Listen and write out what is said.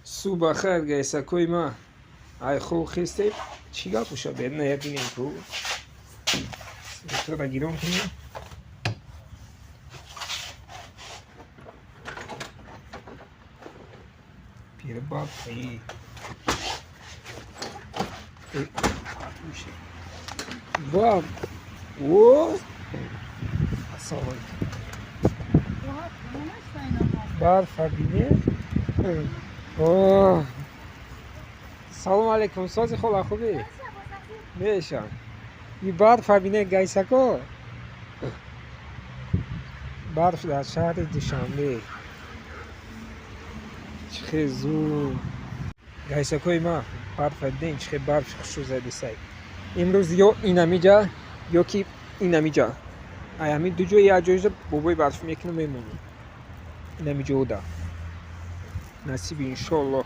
صبح خیر گیسا کوی ما ای خو خسته چیگاه پوشا بید نهیدینیم کو تو را گیرم کنیم پیر باب ای باب او السلام برف بینه اوه سلام علیکم سازی خولا خوبی میشم این برف بینه گیسا کو برف در شهر دوشنبه چه زود گیسا کوی ما برف دین چه برف خوشو زدی سای امروز یا اینمیجا یا کی اینمیجا ایامی دو جای اجازه بابای برف میکنه میمونی اینمیجا اودا نصیب انشالله